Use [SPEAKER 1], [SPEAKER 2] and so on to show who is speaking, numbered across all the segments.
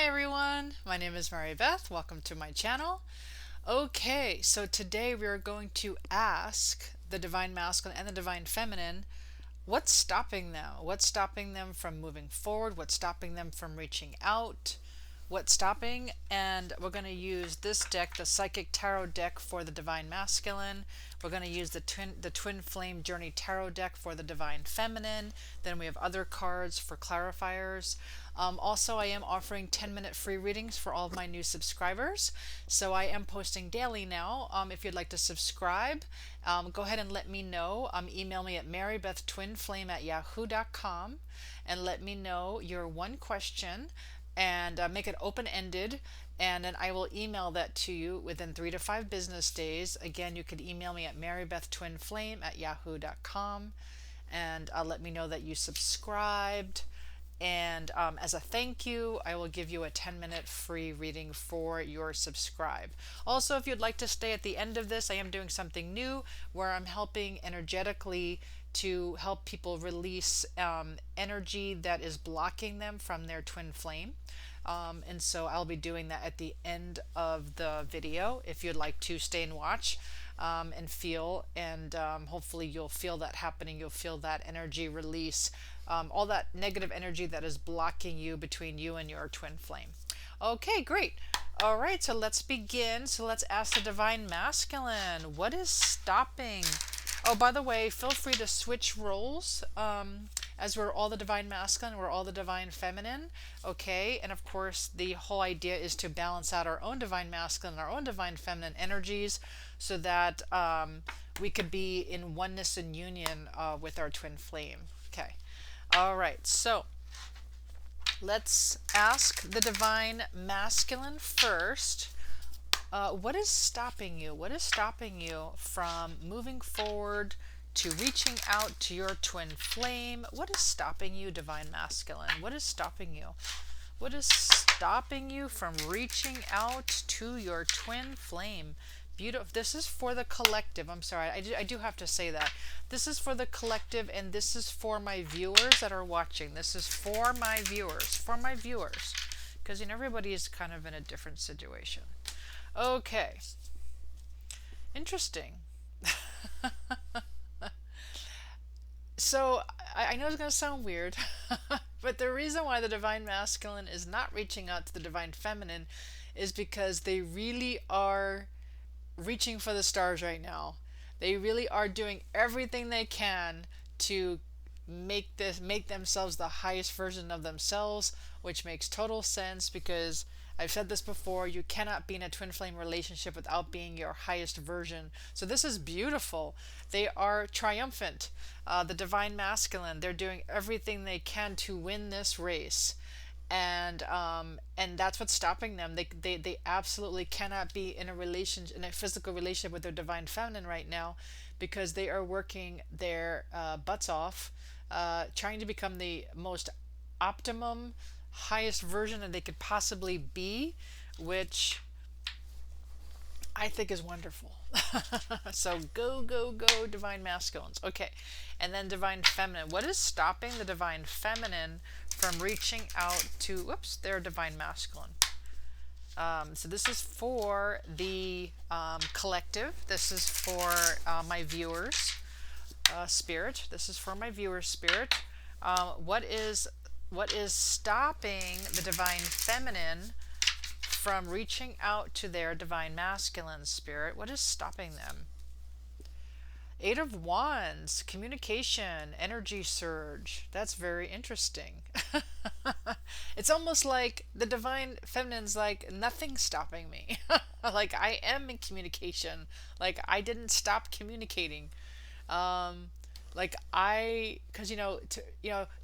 [SPEAKER 1] Hi everyone, my name is Mary Beth. Welcome to my channel. Okay, so today we are going to ask the Divine Masculine and the Divine Feminine what's stopping them? What's stopping them from moving forward? What's stopping them from reaching out? What's stopping? And we're going to use this deck, the Psychic Tarot deck for the Divine Masculine. We're going to use the Twinflame Journey Tarot deck for the Divine Feminine. Then we have other cards for clarifiers. Also, I am offering 10-minute free readings for all of my new subscribers. So I am posting daily now. If you'd like to subscribe, go ahead and let me know. Email me at marybethtwinflame@yahoo.com and let me know your one question and make it open-ended, and then I will email that to you within 3 to 5 business days. Again, you could email me at marybethtwinflame@yahoo.com and let me know that you subscribed. And as a thank you, I will give you a 10-minute free reading for your subscribe. Also, if you'd like to stay at the end of this, I am doing something new where I'm helping energetically to help people release energy that is blocking them from their twin flame. And so I'll be doing that at the end of the video if you'd like to stay and watch and feel, and hopefully you'll feel that happening. You'll feel that energy release, all that negative energy that is blocking you between you and your twin flame. Okay, great. All right, so let's begin. So let's ask the Divine Masculine, what is stopping? Oh, by the way, feel free to switch roles. As we're all the Divine Masculine, we're all the Divine Feminine. Okay, and of course, the whole idea is to balance out our own Divine Masculine and our own Divine Feminine energies so that we could be in oneness and union with our twin flame. Okay, all right, so let's ask the Divine Masculine first. What is stopping you? What is stopping you from moving forward to reaching out to your twin flame? What is stopping you, Divine Masculine? What is stopping you? What is stopping you from reaching out to your twin flame? Beautiful. This is for the collective. I'm sorry, I do have to say that. This is for the collective, and this is for my viewers that are watching. This is for my viewers, because everybody is kind of in a different situation. Okay. Interesting. So, I know it's going to sound weird, but the reason why the Divine Masculine is not reaching out to the Divine Feminine is because they really are reaching for the stars right now. They really are doing everything they can to make themselves the highest version of themselves, which makes total sense because I've said this before, you cannot be in a twin flame relationship without being your highest version. So this is beautiful. They are triumphant. The Divine Masculine, they're doing everything they can to win this race. And that's what's stopping them. They absolutely cannot be in a physical relationship with their Divine Feminine right now because they are working their butts off, trying to become the most optimum, highest version that they could possibly be, which I think is wonderful. So go, go, go, Divine Masculines. Okay, and then Divine Feminine. What is stopping the Divine Feminine from reaching out to, their Divine Masculine? So this is for the collective. This is for my viewers, spirit. This is for my viewers, spirit. What is stopping the Divine Feminine from reaching out to their Divine Masculine, spirit? What is stopping them? 8 of Wands, communication, energy surge. That's very interesting. It's almost like the Divine Feminine's like, nothing's stopping me. Like, I am in communication. Like, I didn't stop communicating. Because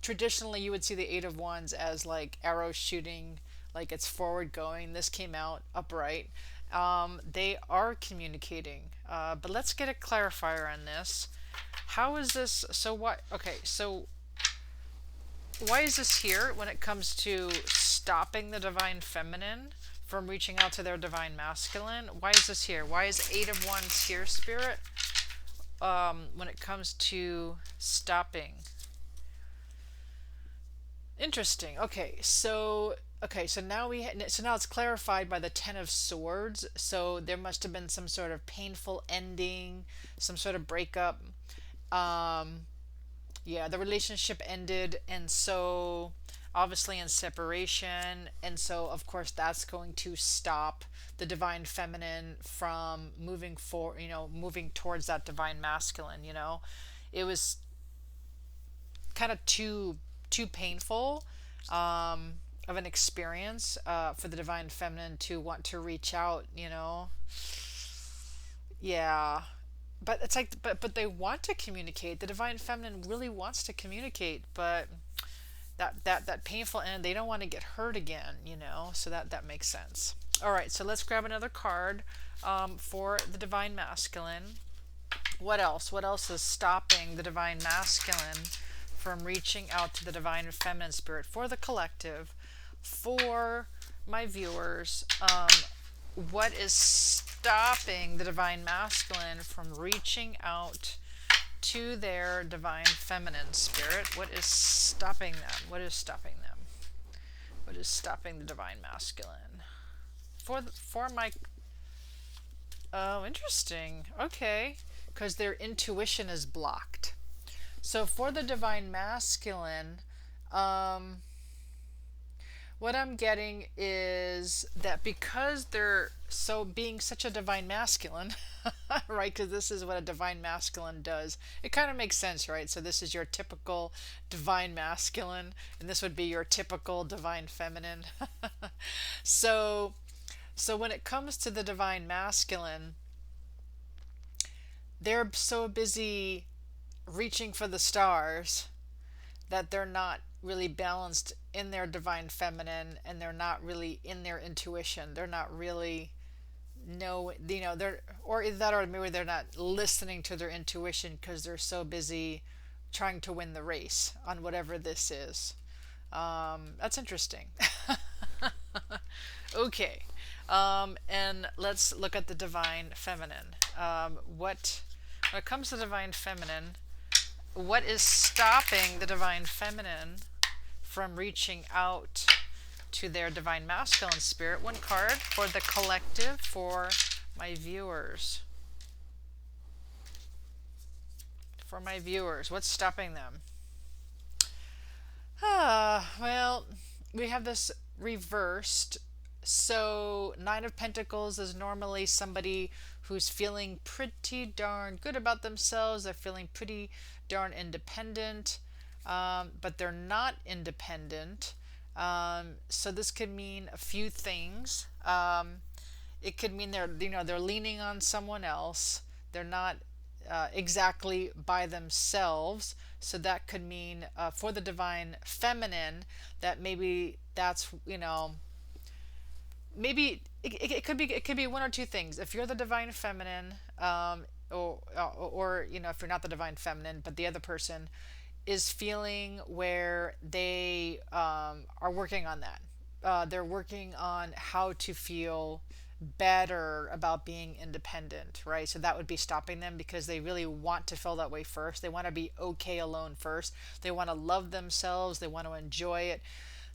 [SPEAKER 1] traditionally you would see the 8 of Wands as like arrow shooting, like it's forward going. This came out upright. They are communicating, but let's get a clarifier on this. How is this? So what? Okay, so why is this here when it comes to stopping the Divine Feminine from reaching out to their Divine Masculine? Why is this here? Why is 8 of Wands here, spirit? When it comes to stopping. Interesting. Okay, so Okay, so now it's clarified by the Ten of Swords. So there must have been some sort of painful ending, some sort of breakup. Um, yeah, the relationship ended, and so obviously in separation, and so of course that's going to stop the divine feminine from moving forward, moving towards that divine masculine. It was kind of too painful of an experience for the divine feminine to want to reach out. Yeah, but it's like, but they want to communicate. The divine feminine really wants to communicate, but that painful end, they don't want to get hurt again. So that makes sense. All right, so let's grab another card for the divine masculine. What else is stopping the divine masculine from reaching out to the divine feminine spirit for the collective, for my viewers? What is stopping the divine masculine from reaching out to their divine feminine spirit? What is stopping them? What is stopping them? What is stopping the divine masculine? For my Oh, interesting. Okay. Because their intuition is blocked. So for the divine masculine, um, what I'm getting is that because they're so being such a divine masculine, right? Because this is what a divine masculine does. It kind of makes sense, right? So this is your typical divine masculine, and this would be your typical divine feminine. so, so when it comes to the divine masculine, they're so busy reaching for the stars that they're not really balanced in their divine feminine, and they're not really in their intuition. They're not really they're, or either that, or maybe they're not listening to their intuition because they're so busy trying to win the race on whatever this is. That's interesting. Okay. And let's look at the divine feminine. When it comes to divine feminine, what is stopping the divine feminine from reaching out to their divine masculine spirit? One card for the collective, for my viewers. For my viewers, what's stopping them? Well, we have this reversed. So, Nine of Pentacles is normally somebody who's feeling pretty darn good about themselves. They're feeling pretty darn independent, but they're not independent. So this could mean a few things. It could mean they're leaning on someone else. They're not exactly by themselves. So that could mean for the divine feminine that maybe that's maybe it could be one or two things. If you're the divine feminine, or if you're not the divine feminine, but the other person is feeling where they are working on that. They're working on how to feel better about being independent, right? So that would be stopping them because they really want to feel that way first. They want to be okay alone first. They want to love themselves. They want to enjoy it.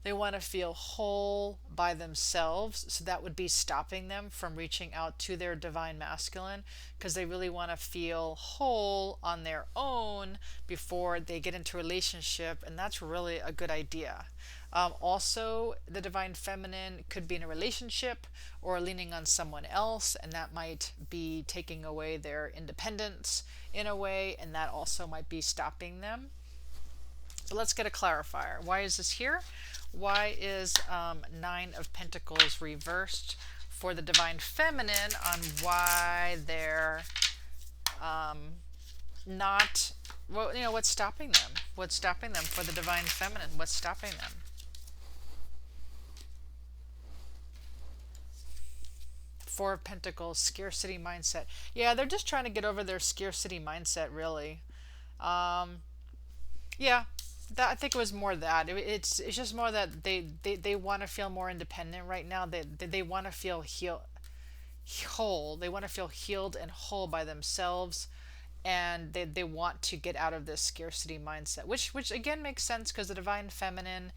[SPEAKER 1] They want to feel whole by themselves. So that would be stopping them from reaching out to their divine masculine because they really want to feel whole on their own before they get into a relationship. And that's really a good idea. Also, the divine feminine could be in a relationship or leaning on someone else, and that might be taking away their independence in a way, and that also might be stopping them. But let's get a clarifier. Why is this here? Why is Nine of Pentacles reversed for the divine feminine on why they're not, well, what's stopping them? What's stopping them for the divine feminine? What's stopping them? Four of Pentacles, scarcity mindset. Yeah, they're just trying to get over their scarcity mindset, really. Um, yeah, that, I think it was more that. It's just more that they want to feel more independent right now. They want to feel whole. They want to feel healed and whole by themselves, and they want to get out of this scarcity mindset, which again makes sense because the divine feminine,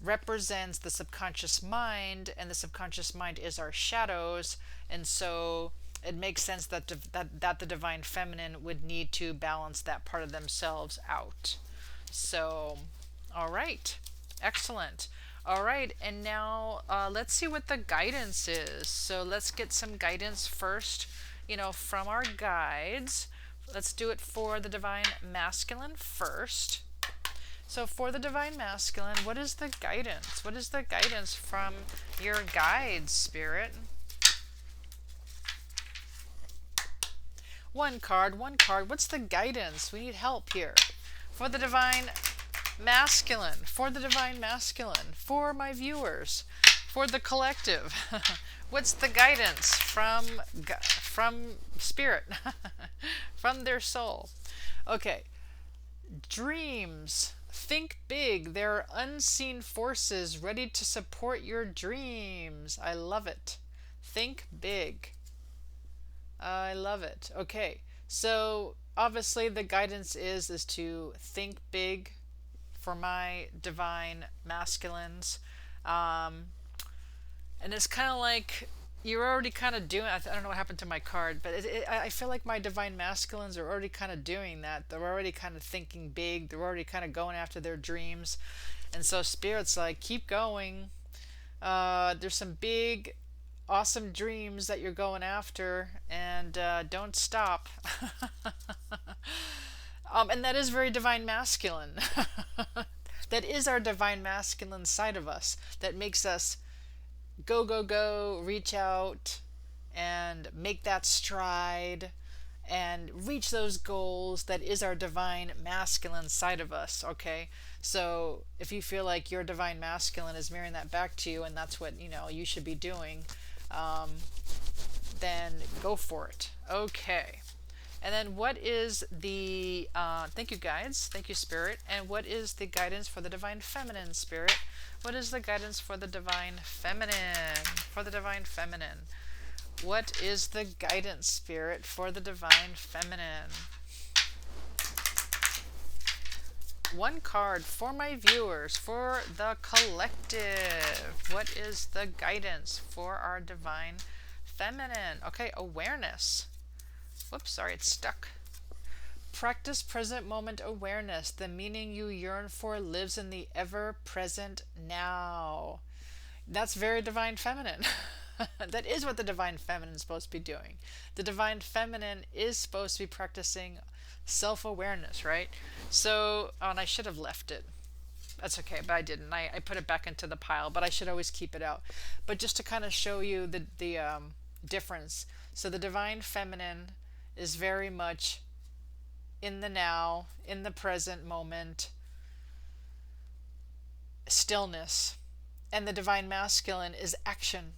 [SPEAKER 1] represents the subconscious mind, and the subconscious mind is our shadows, and so it makes sense that that the divine feminine would need to balance that part of themselves out. So, all right, excellent. All right, and now let's see what the guidance is. So let's get some guidance first, from our guides. Let's do it for the divine masculine first. So for the divine masculine, what is the guidance? What is the guidance from your guides, Spirit? One card, one card. What's the guidance? We need help here. For the divine masculine, for the divine masculine, for my viewers, for the collective. What's the guidance from Spirit, from their soul? Okay. Dreams. Think big. There are unseen forces ready to support your dreams. I love it. Think big. I love it. Okay. So obviously the guidance is to think big for my divine masculines. And it's kind of like you're already kind of doing, I don't know what happened to my card, but I feel like my divine masculines are already kind of doing that. They're already kind of thinking big. They're already kind of going after their dreams. And so Spirit's like, keep going. There's some big, awesome dreams that you're going after, and don't stop. And that is very divine masculine. That is our divine masculine side of us that makes us go, go, go, reach out and make that stride and reach those goals. That is our divine masculine side of us. Okay, so if you feel like your divine masculine is mirroring that back to you, and that's what you should be doing, then go for it. Okay. And then what is the thank you, guides, thank you, Spirit, and what is the guidance for the divine feminine, Spirit? What is the guidance for the divine feminine? For the divine feminine. What is the guidance, Spirit, for the divine feminine? One card for my viewers, for the collective. What is the guidance for our divine feminine? Okay, awareness. Whoops, sorry, it's stuck. Practice present moment awareness. The meaning you yearn for lives in the ever-present now. That's very divine feminine. That is what the divine feminine is supposed to be doing. The divine feminine is supposed to be practicing self-awareness, right? So, and I should have left it. That's okay, but I didn't. I put it back into the pile, but I should always keep it out. But just to kind of show you the difference. So the divine feminine is very much in the now, in the present moment, stillness. And the divine masculine is action,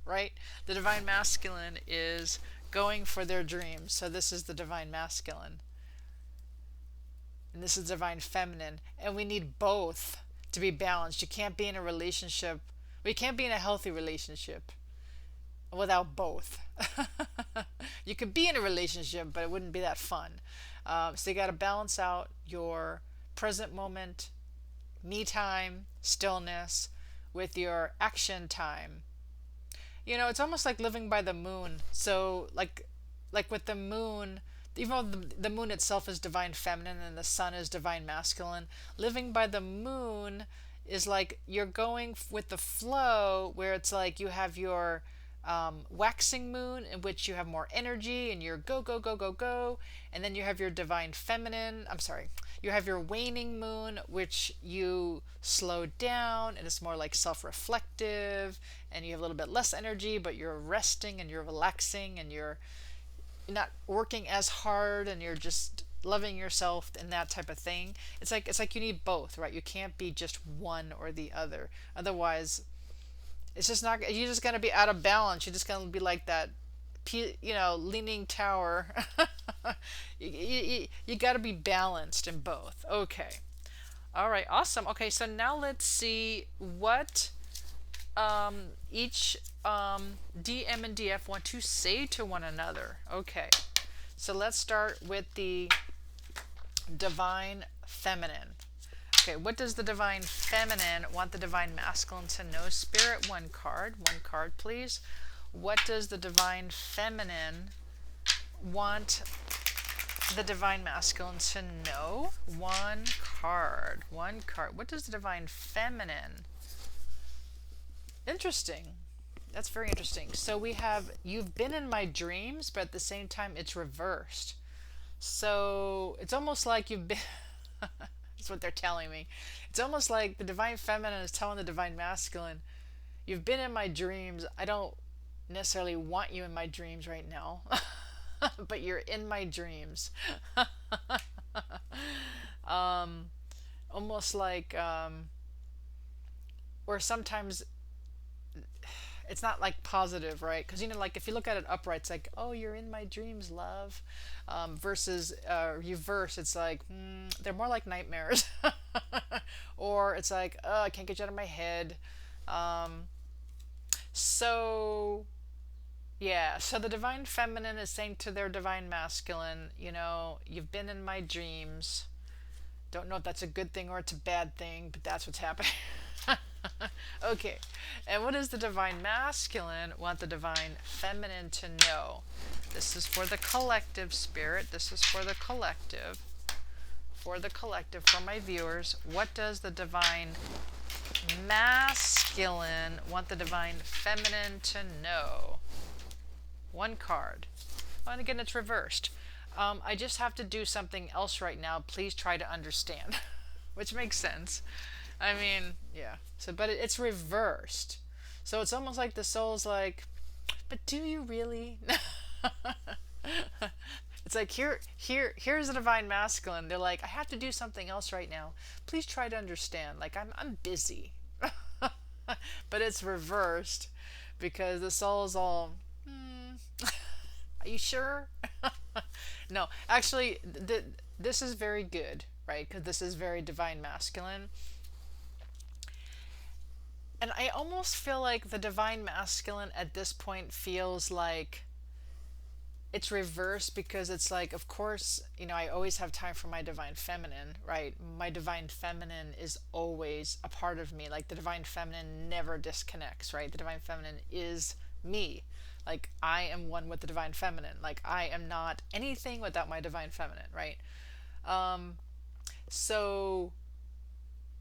[SPEAKER 1] right? The divine masculine is going for their dreams. So this is the divine masculine. And this is divine feminine. And we need both to be balanced. You can't be in a relationship, we can't be in a healthy relationship without both. You could be in a relationship, but it wouldn't be that fun. So you got to balance out your present moment, me time, stillness, with your action time. It's almost like living by the moon. So like with the moon, even though the moon itself is divine feminine and the sun is divine masculine, living by the moon is like you're going with the flow, where it's like you have your waxing moon, in which you have more energy and you're go, go, go, go, go. And then you have your divine feminine, you have your waning moon, which you slow down and it's more like self-reflective, and you have a little bit less energy, but you're resting and you're relaxing and you're not working as hard and you're just loving yourself and that type of thing. It's like you need both, right? You can't be just one or the other. Otherwise, it's just not, you're just going to be out of balance. You're just going to be like that, leaning tower. You got to be balanced in both. Okay. All right. Awesome. Okay. So now let's see what each DM and DF want to say to one another. Okay. So let's start with the divine feminine. Okay, what does the divine feminine want the divine masculine to know? Spirit, one card, please. What does the divine feminine want the divine masculine to know? One card, one card. What does the divine feminine? Interesting. That's very interesting. So we have you've been in my dreams, but at the same time it's reversed. So it's almost like you've been. That's what they're telling me. It's almost like the divine feminine is telling the divine masculine, "You've been in my dreams. I don't necessarily want you in my dreams right now, but you're in my dreams." Almost like, or sometimes it's not like positive, right? Because like if you look at it upright, it's like, "Oh, you're in my dreams, love," versus reverse, it's like they're more like nightmares, or it's like, "Oh, I can't get you out of my head." Um, so yeah, so the divine feminine is saying to their divine masculine, "You've been in my dreams. Don't know if that's a good thing or it's a bad thing, but that's what's happening." Okay, and what does the divine masculine want the divine feminine to know? This is for the collective, spirit. This is for the collective. For the collective, for my viewers. What does the divine masculine want the divine feminine to know? One card. And again, it's reversed. I just have to do something else right now. Please try to understand. Which makes sense. I mean, yeah. So, but it's reversed. So it's almost like the soul's like, but do you really? It's like here's the divine masculine. They're like, I have to do something else right now. Please try to understand. Like I'm busy. But it's reversed because the soul's all, are you sure? No, actually, this is very good, right? Because this is very divine masculine. And I almost feel like the divine masculine at this point feels like it's reversed because it's like, of course, I always have time for my divine feminine, right? My divine feminine is always a part of me. Like the divine feminine never disconnects, right? The divine feminine is me. Like I am one with the divine feminine. Like I am not anything without my divine feminine, right? So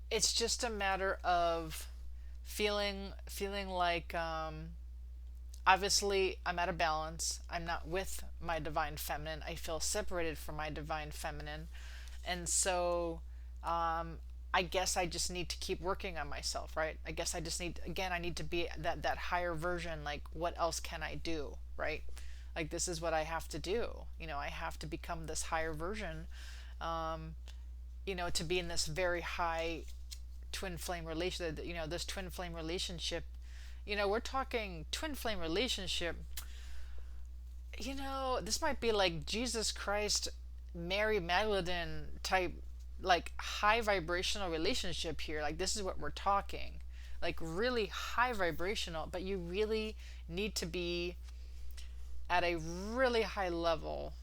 [SPEAKER 1] it's just a matter of feeling like obviously I'm out of balance. I'm not with my divine feminine. I feel separated from my divine feminine. And so I guess I just need to keep working on myself, right? I guess I just need, again, I need to be that higher version. Like what else can I do, right? Like this is what I have to do. I have to become this higher version, to be in this very high twin flame relationship. This twin flame relationship, we're talking twin flame relationship. This might be like Jesus Christ, Mary Magdalene type, like high vibrational relationship here. Like this is what we're talking, like really high vibrational, but you really need to be at a really high level.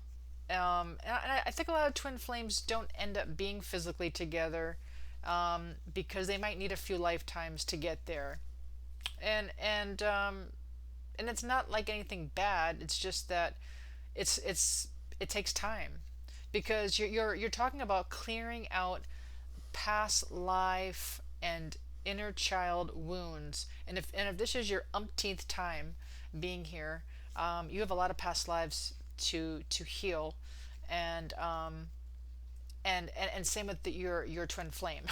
[SPEAKER 1] And I think a lot of twin flames don't end up being physically together, because they might need a few lifetimes to get there. And it's not like anything bad. It's just that it takes time, because you're talking about clearing out past life and inner child wounds. And if this is your umpteenth time being here, you have a lot of past lives to heal, and and same with your twin flame.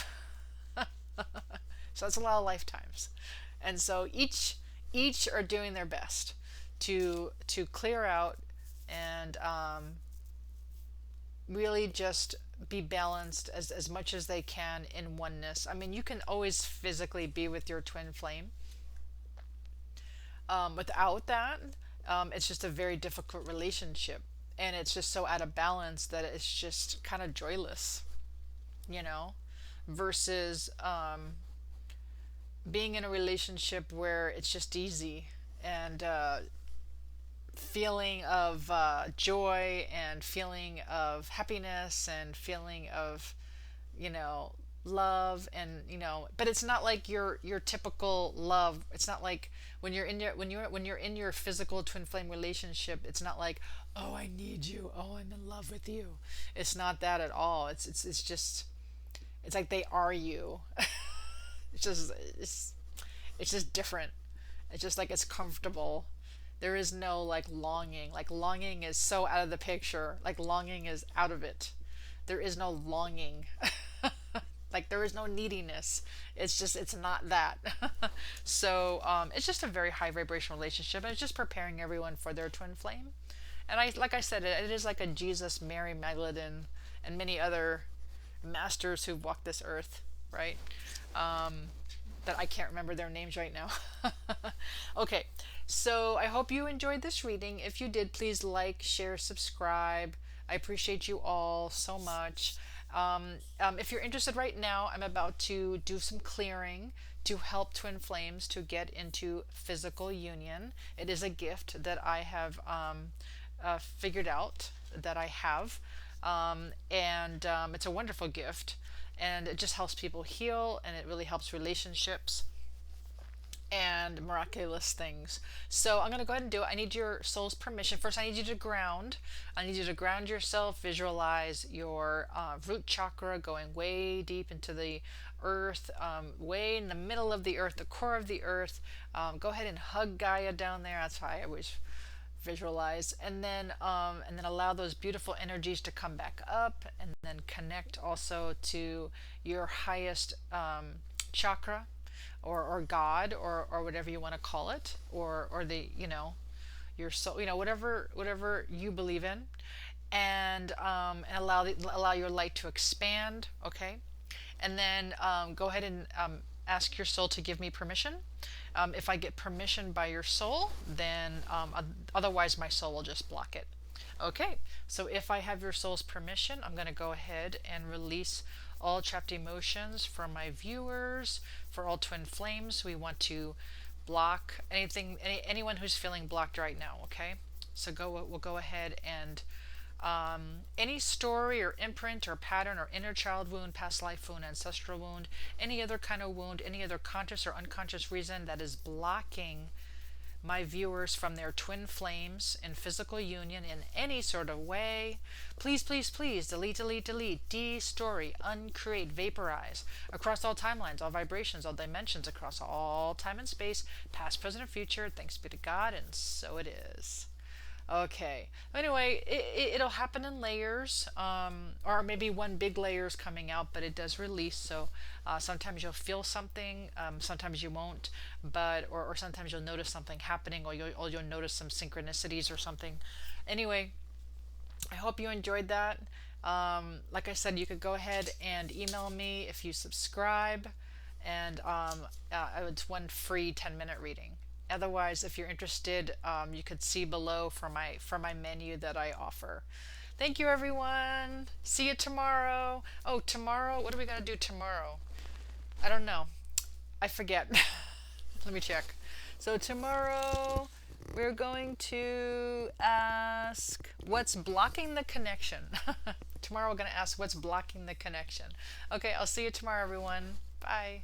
[SPEAKER 1] So that's a lot of lifetimes, and so each are doing their best to clear out and really just be balanced as much as they can in oneness. I mean, you can always physically be with your twin flame. Without that, it's just a very difficult relationship, and it's just so out of balance that it's just kind of joyless, you know, versus being in a relationship where it's just easy, and feeling of joy and feeling of happiness and feeling of, you know, love, and but it's not like your typical love. It's not like when you're in your physical twin flame relationship, it's not like, oh, I need you, oh, I'm in love with you. It's not that at all. It's just, it's like they are you. it's just it's it's just different. It's just like it's comfortable. There is no like longing. Like longing is so out of the picture. Like longing is out of it. There is no longing. Like there is no neediness. It's just, it's not that. So it's just a very high vibration relationship, and it's just preparing everyone for their twin flame. And I, like I said, it is like a Jesus, Mary Magdalene, and many other masters who've walked this earth, right? That I can't remember their names right now. Okay, so I hope you enjoyed this reading. If you did, please like, share, subscribe. I appreciate you all so much. If you're interested right now, I'm about to do some clearing to help twin flames to get into physical union. It is a gift that I have figured out that I have. And it's a wonderful gift, and it just helps people heal, and it really helps relationships and miraculous things. So I'm going to go ahead and do it. I need your soul's permission. First, I need you to ground. I need you to ground yourself. Visualize your root chakra going way deep into the earth, way in the middle of the earth, the core of the earth. Go ahead and hug Gaia down there. That's how I always visualize, and then allow those beautiful energies to come back up, and then connect also to your highest chakra, or God, or whatever you want to call it, or the, your soul, whatever you believe in, and allow your light to expand. Okay, and then go ahead and ask your soul to give me permission. If I get permission by your soul, then otherwise my soul will just block it. Okay, so if I have your soul's permission, I'm going to go ahead and release all trapped emotions for my viewers, for all twin flames. We want to block anyone who's feeling blocked right now. Okay, so we'll go ahead and any story or imprint or pattern or inner child wound, past life wound, ancestral wound, any other kind of wound, any other conscious or unconscious reason that is blocking my viewers from their twin flames in physical union in any sort of way, please, please, please delete, delete, delete, de-story, uncreate, vaporize across all timelines, all vibrations, all dimensions, across all time and space, past, present, and future. Thanks be to God, and so it is. Okay. Anyway, it'll happen in layers, or maybe one big layer is coming out, but it does release. So sometimes you'll feel something, sometimes you won't, but or sometimes you'll notice something happening, or you'll notice some synchronicities or something. Anyway, I hope you enjoyed that. Like I said, you could go ahead and email me if you subscribe, and it's one free 10-minute reading. Otherwise, if you're interested, you could see below for my menu that I offer. Thank you, everyone. See you tomorrow. Oh, tomorrow? What are we going to do tomorrow? I don't know. I forget. Let me check. So tomorrow, we're going to ask what's blocking the connection. Tomorrow, we're going to ask what's blocking the connection. Okay, I'll see you tomorrow, everyone. Bye.